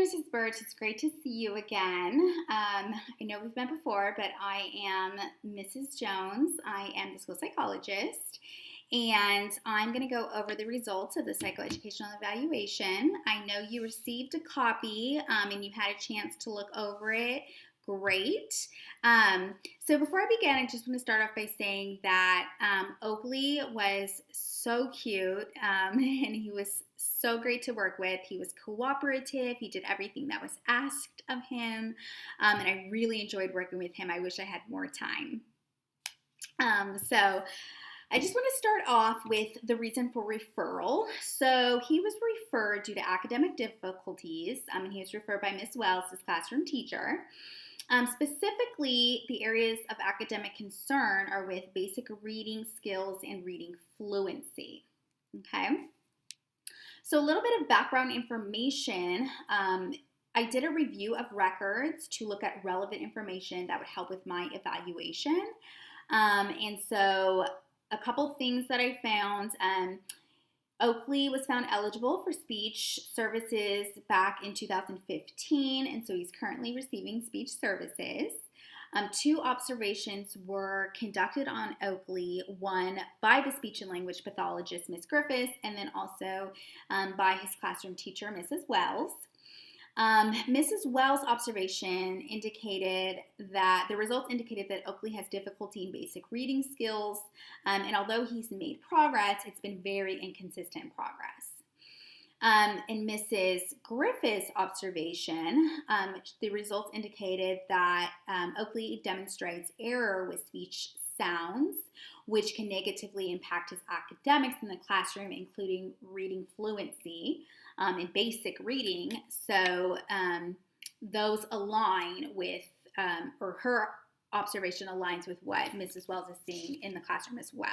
Mrs. Birch. It's great to see you again. I know we've met before, but I am Mrs. Jones. I am the school psychologist, and I'm going to go over the results of the psychoeducational evaluation. I know you received a copy and you had a chance to look over it. Great. So before I begin, I just want to start off by saying that Oakley was so cute and he was so great to work with. He was cooperative. He did everything that was asked of him, and I really enjoyed working with him. I wish I had more time. So I just want to start off with the reason for referral. So he was referred due to academic difficulties, and he was referred by Miss Wells, his classroom teacher. Specifically, the areas of academic concern are with basic reading skills and reading fluency. Okay, so a little bit of background information. I did a review of records to look at relevant information that would help with my evaluation. And so a couple things that I found. Oakley was found eligible for speech services back in 2015, and so he's currently receiving speech services. 2 observations were conducted on Oakley, one by the speech and language pathologist, Ms. Griffiths, and then also by his classroom teacher, Mrs. Wells. Mrs. Wells' observation indicated that the results indicated that Oakley has difficulty in basic reading skills, and although he's made progress, it's been very inconsistent progress. In Mrs. Griffith's observation, the results indicated that Oakley demonstrates error with speech sounds, which can negatively impact his academics in the classroom, including reading fluency and basic reading. So those align with, or her observation aligns with what Mrs. Wells is seeing in the classroom as well.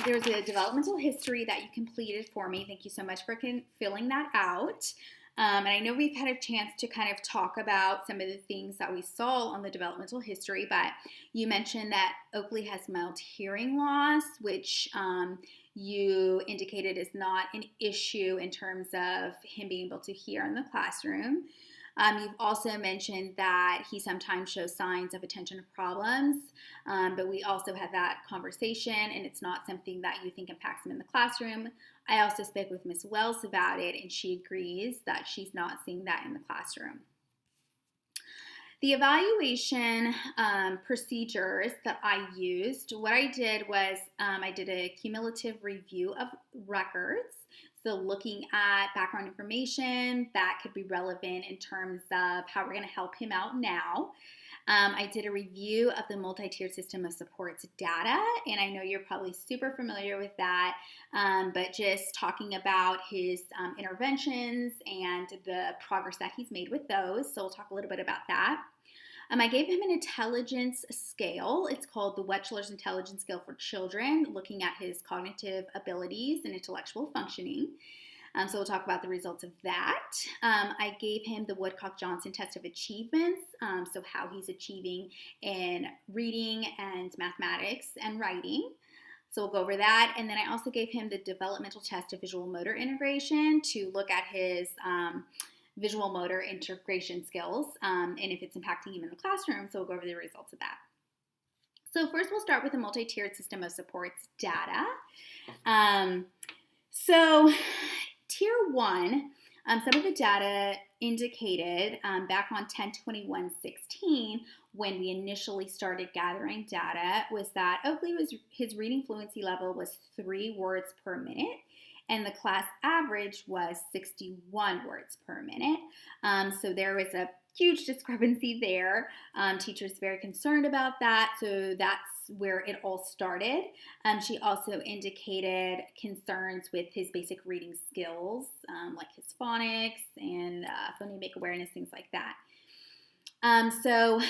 There's a developmental history that you completed for me. Thank you so much for filling that out. And I know we've had a chance to kind of talk about some of the things that we saw on the developmental history, but you mentioned that Oakley has mild hearing loss, which you indicated is not an issue in terms of him being able to hear in the classroom. You've also mentioned that he sometimes shows signs of attention problems, but we also had that conversation, and it's not something that you think impacts him in the classroom. I also spoke with Ms. Wells about it, and she agrees that she's not seeing that in the classroom. The evaluation procedures that I used, what I did was I did a cumulative review of records. So looking at background information that could be relevant in terms of how we're going to help him out now. I did a review of the multi-tiered system of supports data, and I know you're probably super familiar with that, but just talking about his interventions and the progress that he's made with those. So we'll talk a little bit about that. I gave him an intelligence scale. It's called the Wechsler's Intelligence Scale for Children, looking at his cognitive abilities and intellectual functioning. So we'll talk about the results of that. I gave him the Woodcock-Johnson test of achievements, so how he's achieving in reading and mathematics and writing. So we'll go over that. And then I also gave him the developmental test of visual motor integration to look at his visual motor integration skills, and if it's impacting him in the classroom. So we'll go over the results of that. So first we'll start with the multi-tiered system of supports data. So tier 1, some of the data indicated back on 10/21/16 when we initially started gathering data was that Oakley his reading fluency level was 3 words per minute, and the class average was 61 words per minute. So there was a huge discrepancy there. Teachers very concerned about that, so that's where it all started. She also indicated concerns with his basic reading skills, like his phonics and phonemic awareness, things like that. So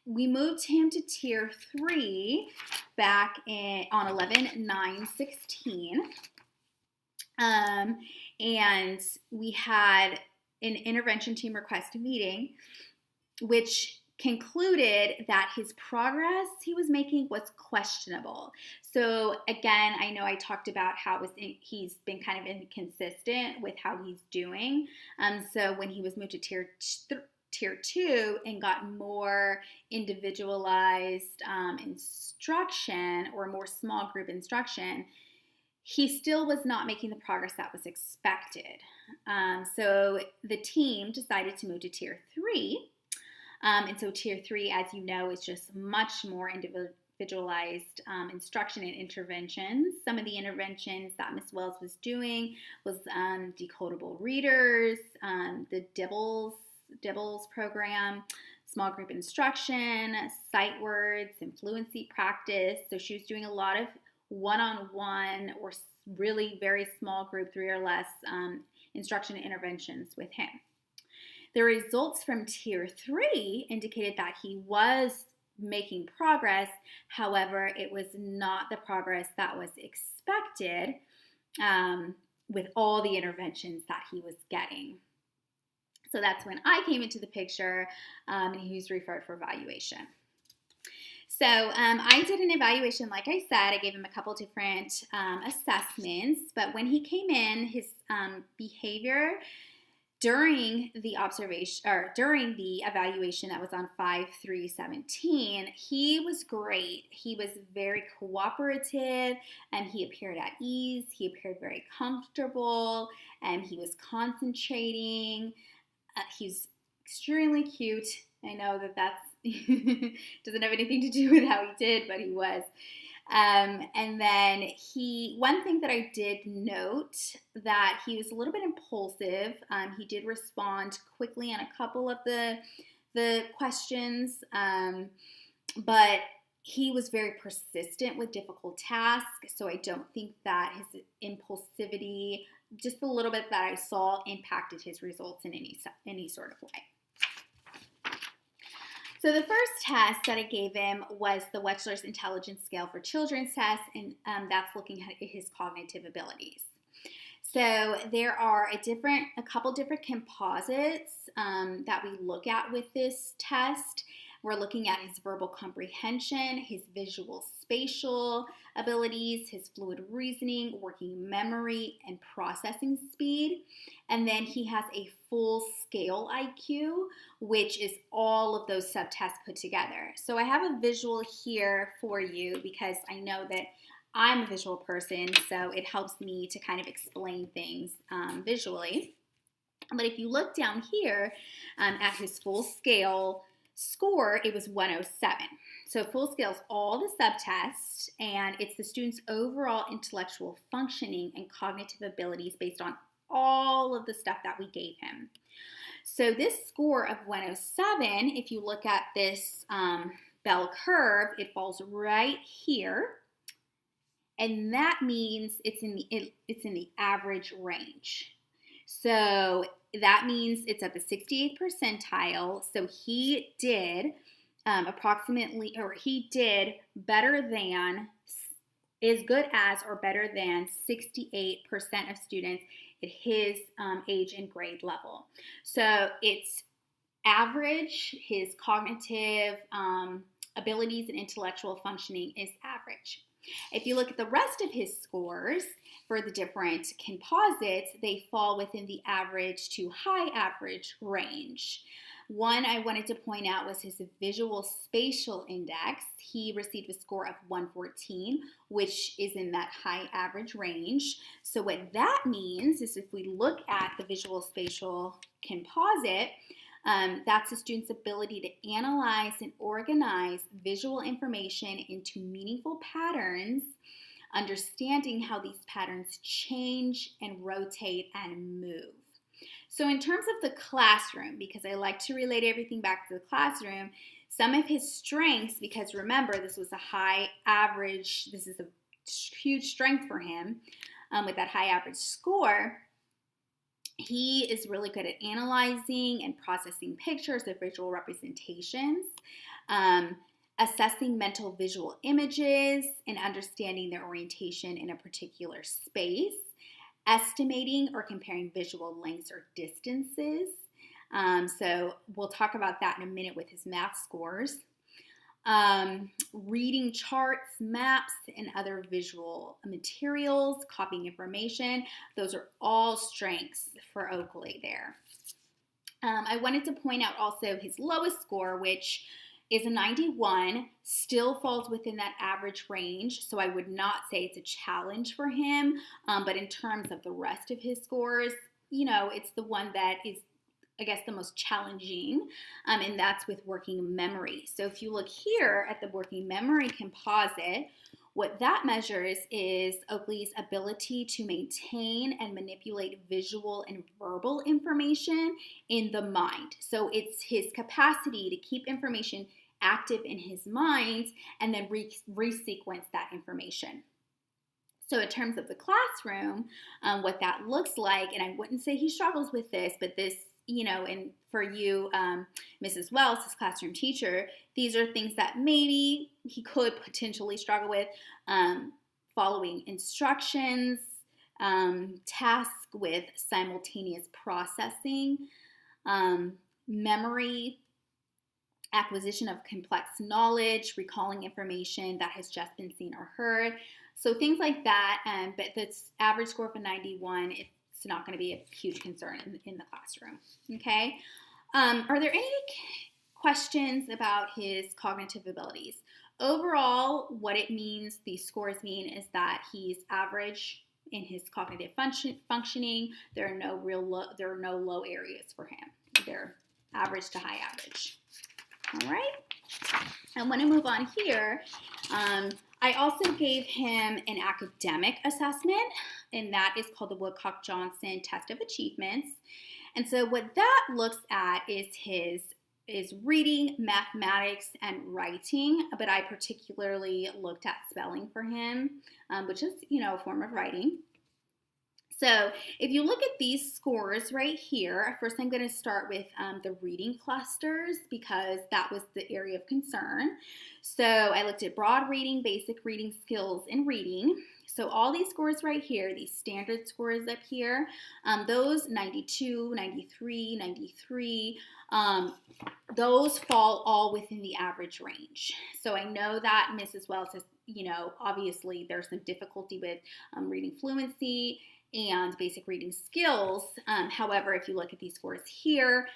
we moved him to tier 3 back on 11/9/16. And we had an intervention team request a meeting, which concluded that his progress he was making was questionable. So again, I know I talked about how he's been kind of inconsistent with how he's doing. So when he was moved to tier 2 and got more individualized instruction or more small group instruction, he still was not making the progress that was expected. So the team decided to move to tier 3. And so tier 3, as you know, is just much more individualized instruction and interventions. Some of the interventions that Ms. Wells was doing was decodable readers, the Dibbles program, small group instruction, sight words, and fluency practice. So she was doing a lot of one-on-one or really very small group, 3 or less, instruction and interventions with him. The results from tier 3 indicated that he was making progress. However, it was not the progress that was expected with all the interventions that he was getting. So that's when I came into the picture, and he was referred for evaluation. So I did an evaluation, like I said. I gave him a couple different assessments, but when he came in, his behavior during the evaluation that was on 5/3/17, he was great. He was very cooperative, and he appeared at ease. He appeared very comfortable, and he was concentrating. He's extremely cute. I know that doesn't have anything to do with how he did, but he was. And then one thing that I did note, that he was a little bit impulsive. He did respond quickly on a couple of the questions, but he was very persistent with difficult tasks. So I don't think that his impulsivity, just a little bit that I saw, impacted his results in any sort of way. So the first test that I gave him was the Wechsler's Intelligence Scale for Children's test, and that's looking at his cognitive abilities. So there are a couple different composites that we look at with this test. We're looking at his verbal comprehension, his visual spatial abilities, his fluid reasoning, working memory, and processing speed. And then he has a full scale IQ, which is all of those subtests put together. So I have a visual here for you because I know that I'm a visual person, so it helps me to kind of explain things visually. But if you look down here at his full scale score, it was 107. So full scale is all the subtests, and it's the student's overall intellectual functioning and cognitive abilities based on all of the stuff that we gave him. So this score of 107, if you look at this bell curve, it falls right here, and that means it's in the average range. So that means it's at the 68th percentile. So he did better than, is good as, or better than 68% of students at his age and grade level. So it's average. His cognitive abilities and intellectual functioning is average. If you look at the rest of his scores for the different composites, they fall within the average to high average range. One I wanted to point out was his visual spatial index. He received a score of 114, which is in that high average range. So what that means is if we look at the visual spatial composite, that's the student's ability to analyze and organize visual information into meaningful patterns, understanding how these patterns change and rotate and move. So in terms of the classroom, because I like to relate everything back to the classroom, some of his strengths, because remember, this was a high average, this is a huge strength for him with that high average score. He is really good at analyzing and processing pictures of visual representations, assessing mental visual images and understanding their orientation in a particular space, estimating or comparing visual lengths or distances, So we'll talk about that in a minute with his math scores. Reading charts, maps, and other visual materials, copying information. Those are all strengths for Oakley there. I wanted to point out also his lowest score, which is a 91, still falls within that average range. So I would not say it's a challenge for him. But in terms of the rest of his scores, it's the one that is, I guess, the most challenging, and that's with working memory. So if you look here at the working memory composite, what that measures is Oakley's ability to maintain and manipulate visual and verbal information in the mind. So it's his capacity to keep information active in his mind and then resequence that information. So in terms of the classroom, what that looks like, and I wouldn't say he struggles with this, but this, and for you, Mrs. Wells, his classroom teacher, these are things that maybe he could potentially struggle with. Following instructions, task with simultaneous processing, memory, acquisition of complex knowledge, recalling information that has just been seen or heard. So things like that, but that's average score of a 91, it's not going to be a huge concern in the classroom, okay? Are there any questions about his cognitive abilities? Overall, what it means, these scores mean, is that he's average in his cognitive functioning. There are no low areas for him. They're average to high average. All right. I want to move on here. I also gave him an academic assessment, and that is called the Woodcock-Johnson Test of Achievements. And so what that looks at is his reading, mathematics, and writing, but I particularly looked at spelling for him, which is, a form of writing. So if you look at these scores right here, first I'm going to start with the reading clusters because that was the area of concern. So I looked at broad reading, basic reading skills, and reading. So all these scores right here, these standard scores up here, those 92, 93, 93, those fall all within the average range. So I know that Mrs. Wells has, obviously there's some difficulty with reading fluency and basic reading skills. However, if you look at these scores here,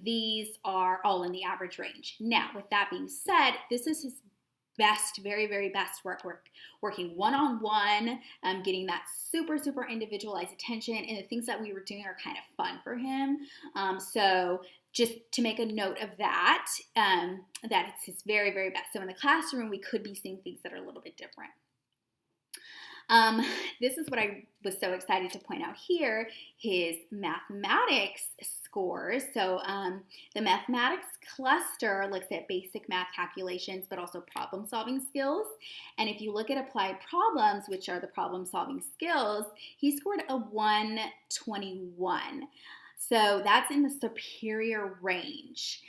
these are all in the average range. Now, with that being said, this is his best, very, very best working one-on-one, getting that super, super individualized attention, and the things that we were doing are kind of fun for him. So just to make a note of that, that it's his very, very best. So in the classroom, we could be seeing things that are a little bit different. This is what I was so excited to point out here, his mathematics scores. So the mathematics cluster looks at basic math calculations, but also problem-solving skills. And if you look at applied problems, which are the problem-solving skills, he scored a 121. So that's in the superior range.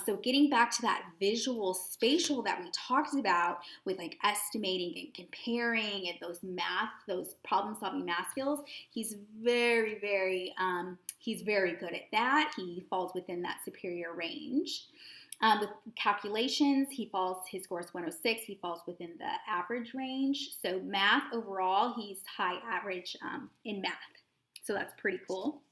So getting back to that visual spatial that we talked about with like estimating and comparing and those problem-solving math skills, he's very, very good at that. He falls within that superior range. With calculations, his score is 106. He falls within the average range. So math overall, he's high average in math. So that's pretty cool.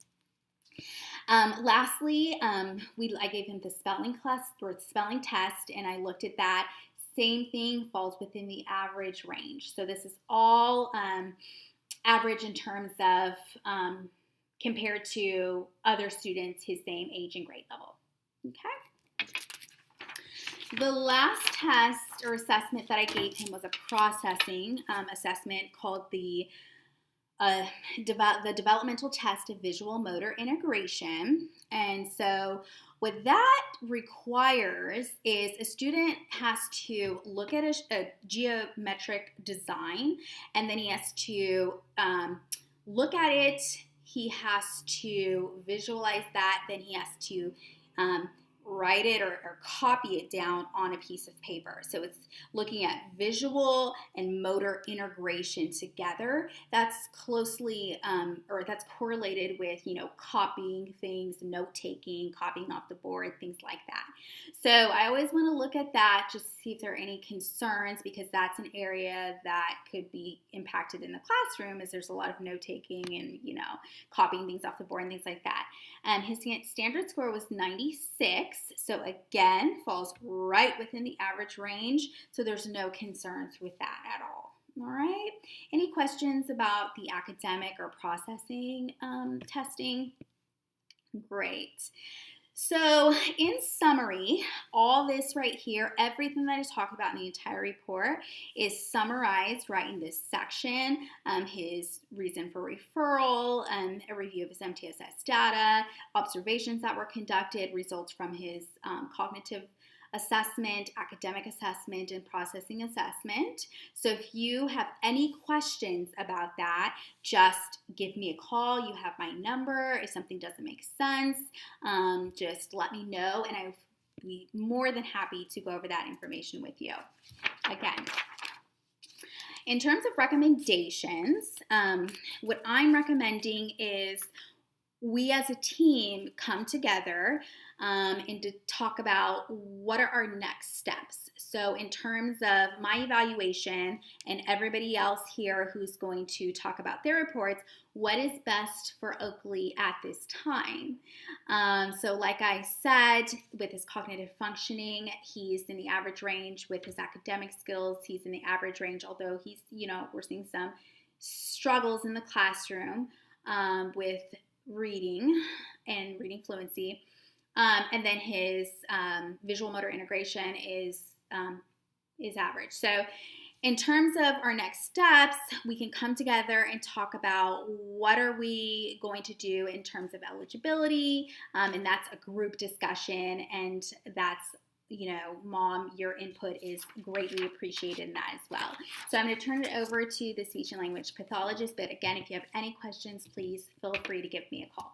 Lastly, I gave him the spelling class or spelling test, and I looked at that. Same thing, falls within the average range. So this is all average in terms of compared to other students his same age and grade level. Okay. The last test or assessment that I gave him was a processing assessment called the developmental test of visual motor integration. And so what that requires is a student has to look at a geometric design, and then he has to look at it, he has to visualize that, then he has to write it or copy it down on a piece of paper. So it's looking at visual and motor integration together. That's closely or that's correlated with, copying things, note taking, copying off the board, things like that. So I always want to look at that just to see if there are any concerns, because that's an area that could be impacted in the classroom, as there's a lot of note taking and, copying things off the board and things like that. His standard score was 96, so again, falls right within the average range, so there's no concerns with that at all. All right, any questions about the academic or processing testing? Great. So in summary, all this right here, everything that I talked about in the entire report is summarized right in this section. His reason for referral, a review of his MTSS data, observations that were conducted, results from his cognitive assessment, academic assessment, and processing assessment. So if you have any questions about that, just give me a call. You have my number. If something doesn't make sense, just let me know, and I'll be more than happy to go over that information with you. Again, in terms of recommendations, what I'm recommending is we as a team come together and to talk about what are our next steps. So in terms of my evaluation and everybody else here who's going to talk about their reports, what is best for Oakley at this time? So like I said, with his cognitive functioning, he's in the average range. With his academic skills, he's in the average range, although he's, we're seeing some struggles in the classroom with reading and reading fluency. And then his visual motor integration is average. So in terms of our next steps, we can come together and talk about what are we going to do in terms of eligibility, and that's a group discussion, and that's, Mom, your input is greatly appreciated in that as well. So I'm going to turn it over to the speech and language pathologist, but again, if you have any questions, please feel free to give me a call.